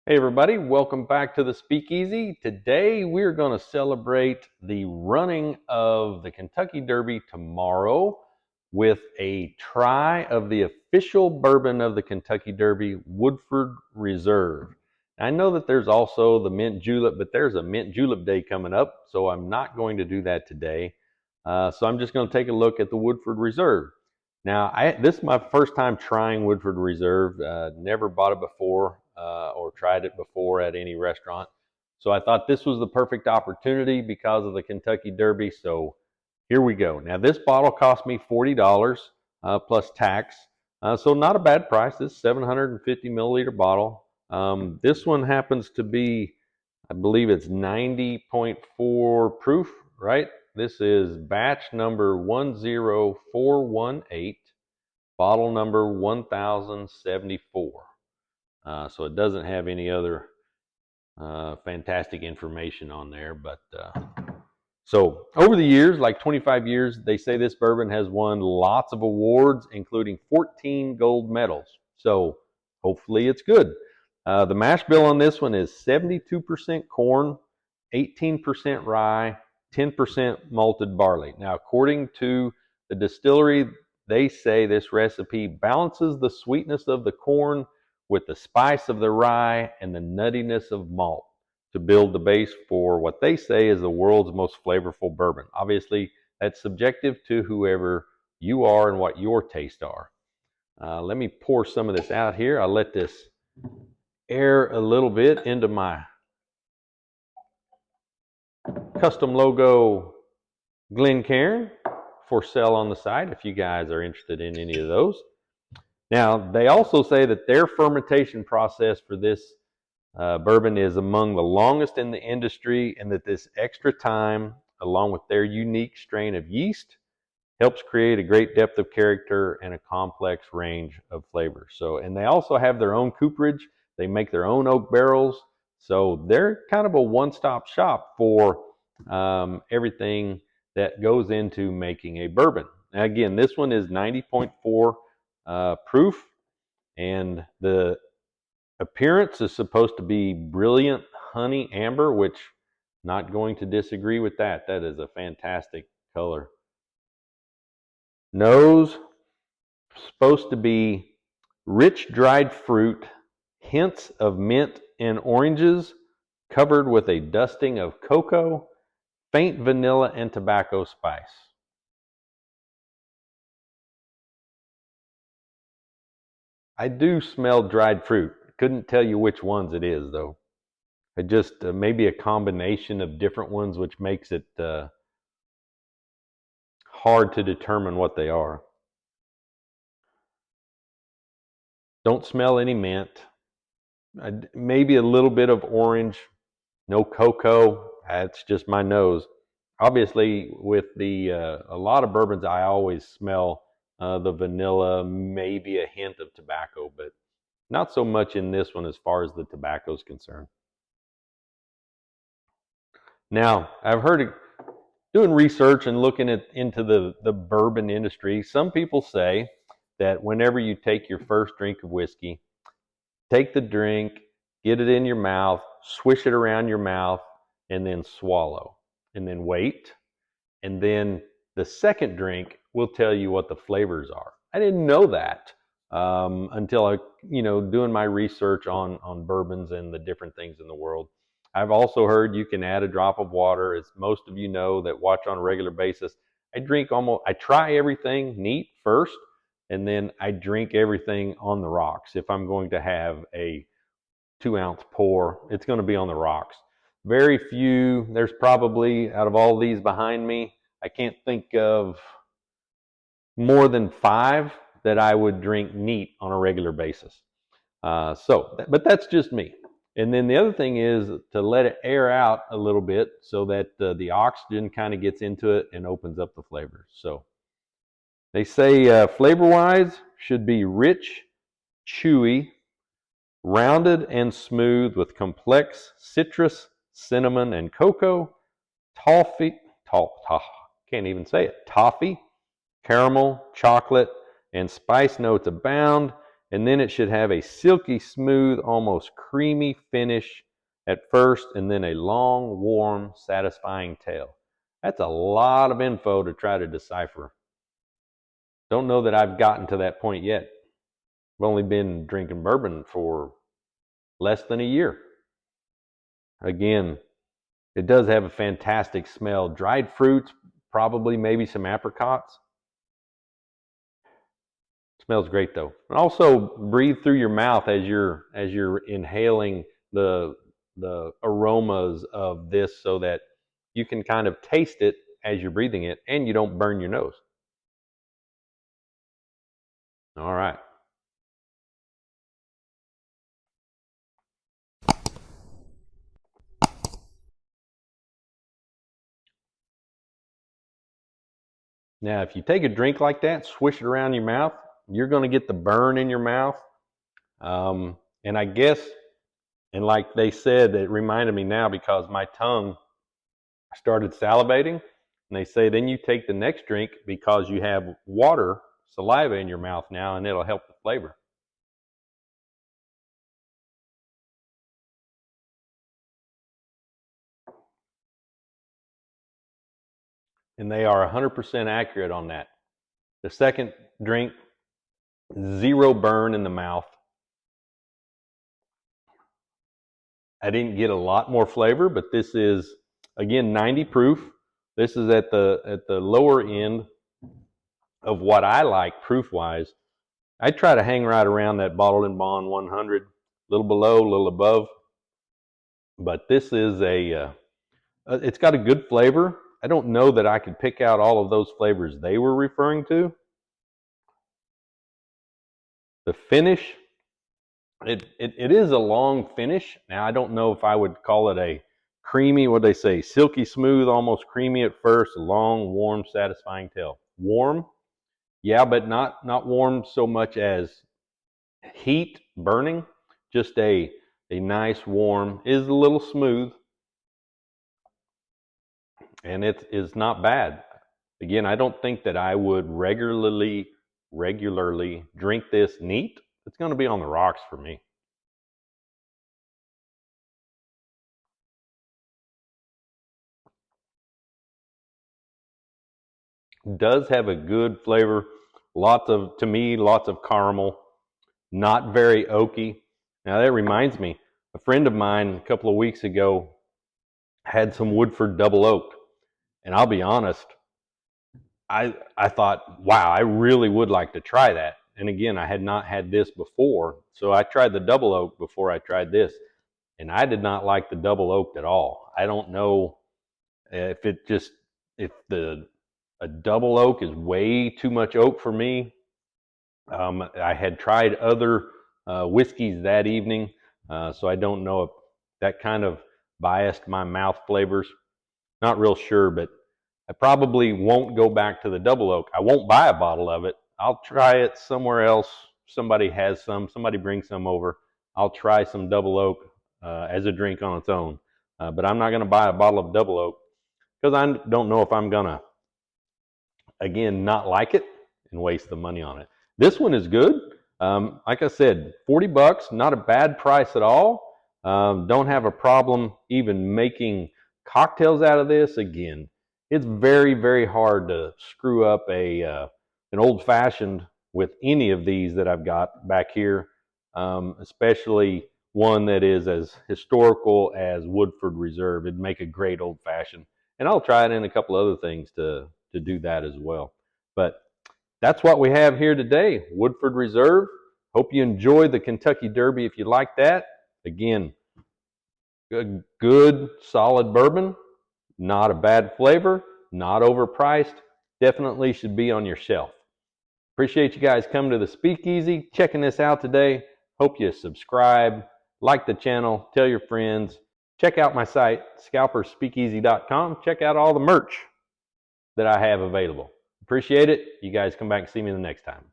Hey everybody, welcome back to the Speakeasy. Today we're going to celebrate the running of the Kentucky Derby tomorrow with a try of the official bourbon of the Kentucky Derby, Woodford Reserve. I know that there's also the mint julep, but there's a mint julep day coming up, so I'm not going to do that today. So I'm just going to take a look at the Woodford Reserve. Now, this is my first time trying Woodford Reserve. Never bought it before or tried it before at any restaurant. So I thought this was the perfect opportunity because of the Kentucky Derby. So here we go. Now, this bottle cost me $40 plus tax. So not a bad price. This 750 milliliter bottle. This one happens to be, I believe it's 90.4 proof, right? This is batch number 10418, bottle number 1074. So it doesn't have any other fantastic information on there. But so over the years, like 25 years, they say this bourbon has won lots of awards, including 14 gold medals. So hopefully it's good. The mash bill on this one is 72% corn, 18% rye, 10% malted barley. Now, according to the distillery, they say this recipe balances the sweetness of the corn with the spice of the rye and the nuttiness of malt to build the base for what they say is the world's most flavorful bourbon. Obviously, that's subjective to whoever you are and what your tastes are. Let me pour some of this out here. I'll let this air a little bit into my custom logo Glencairn for sale on the site if you guys are interested in any of those. Now, they also say that their fermentation process for this bourbon is among the longest in the industry, and that this extra time, along with their unique strain of yeast, helps create a great depth of character and a complex range of flavors. So, and they also have their own cooperage. They make their own oak barrels. So they're kind of a one-stop shop for everything that goes into making a bourbon. Now, again, this one is 90.4 proof, and the appearance is supposed to be brilliant honey amber, which not going to disagree with that. That is a fantastic color. Nose, supposed to be rich dried fruit, hints of mint and oranges, covered with a dusting of cocoa, faint vanilla and tobacco spice. I do smell dried fruit. Couldn't tell you which ones it is, though. It just maybe a combination of different ones, which makes it hard to determine what they are. Don't smell any mint. Maybe a little bit of orange. No cocoa. That's just my nose. Obviously, with the a lot of bourbons, I always smell the vanilla, maybe a hint of tobacco, but not so much in this one as far as the tobacco is concerned. Now, I've heard doing research and looking into the bourbon industry, some people say that whenever you take your first drink of whiskey, take the drink, get it in your mouth, swish it around your mouth, and then swallow, and then wait. And then the second drink will tell you what the flavors are. I didn't know that until I, doing my research on bourbons and the different things in the world. I've also heard you can add a drop of water. As most of you know that watch on a regular basis, I try everything neat first, and then I drink everything on the rocks. If I'm going to have a 2-ounce pour, it's going to be on the rocks. Very few, there's probably, out of all these behind me, I can't think of more than 5 that I would drink neat on a regular basis. But that's just me. And then the other thing is to let it air out a little bit so that the oxygen kind of gets into it and opens up the flavors. So they say flavor-wise should be rich, chewy, rounded and smooth with complex citrus, cinnamon, and cocoa, toffee, caramel, chocolate, and spice notes abound, and then it should have a silky smooth, almost creamy finish at first, and then a long, warm, satisfying tail. That's a lot of info to try to decipher. Don't know that I've gotten to that point yet. I've only been drinking bourbon for less than a year. Again, it does have a fantastic smell. Dried fruits, probably maybe some apricots. Smells great though. And also breathe through your mouth as you're inhaling the aromas of this, so that you can kind of taste it as you're breathing it and you don't burn your nose. All right. Now, if you take a drink like that, swish it around your mouth, you're going to get the burn in your mouth. And I guess, and like they said, it reminded me now because my tongue started salivating. And they say then you take the next drink because you have water, saliva in your mouth now, and it'll help the flavor. And they are 100% accurate on that. The second drink, zero burn in the mouth. I didn't get a lot more flavor, but this is, again, 90 proof. This is at the lower end of what I like proof-wise. I try to hang right around that bottled and bond 100, a little below, a little above. But this is it's got a good flavor. I don't know that I could pick out all of those flavors they were referring to. The finish, it is a long finish. Now, I don't know if I would call it a creamy, what they say, silky smooth, almost creamy at first, a long, warm, satisfying tail. Warm, yeah, but not warm so much as heat, burning. Just a nice warm, is a little smooth, and it is not bad. Again, I don't think that I would regularly drink this neat. It's going to be on the rocks for me. Does have a good flavor. To me, lots of caramel. Not very oaky. Now that reminds me, a friend of mine a couple of weeks ago had some Woodford double oaked, and I'll be honest, I thought, wow, I really would like to try that. And again, I had not had this before, so I tried the double oak before I tried this, and I did not like the double oaked at all. I don't know if a double oak is way too much oak for me. I had tried other whiskeys that evening, so I don't know if that kind of biased my mouth flavors. Not real sure, but I probably won't go back to the double oak. I won't buy a bottle of it. I'll try it somewhere else. Somebody has some. Somebody brings some over. I'll try some double oak as a drink on its own. But I'm not going to buy a bottle of double oak because I don't know if I'm going to, again, not like it and waste the money on it. This one is good. Like I said, 40 bucks, not a bad price at all. Don't have a problem even making cocktails out of this. Again, it's very, very hard to screw up an old fashioned with any of these that I've got back here, especially one that is as historical as Woodford Reserve. It'd make a great old fashioned, and I'll try it in a couple other things to do that as well. But that's what we have here today, Woodford Reserve. Hope you enjoyed the Kentucky Derby if you like that. Again, good, solid bourbon, not a bad flavor, not overpriced, definitely should be on your shelf. Appreciate you guys coming to the Speakeasy, checking this out today. Hope you subscribe, like the channel, tell your friends. Check out my site, SCALPER'S.com. Check out all the merch that I have available. Appreciate it. You guys come back and see me the next time.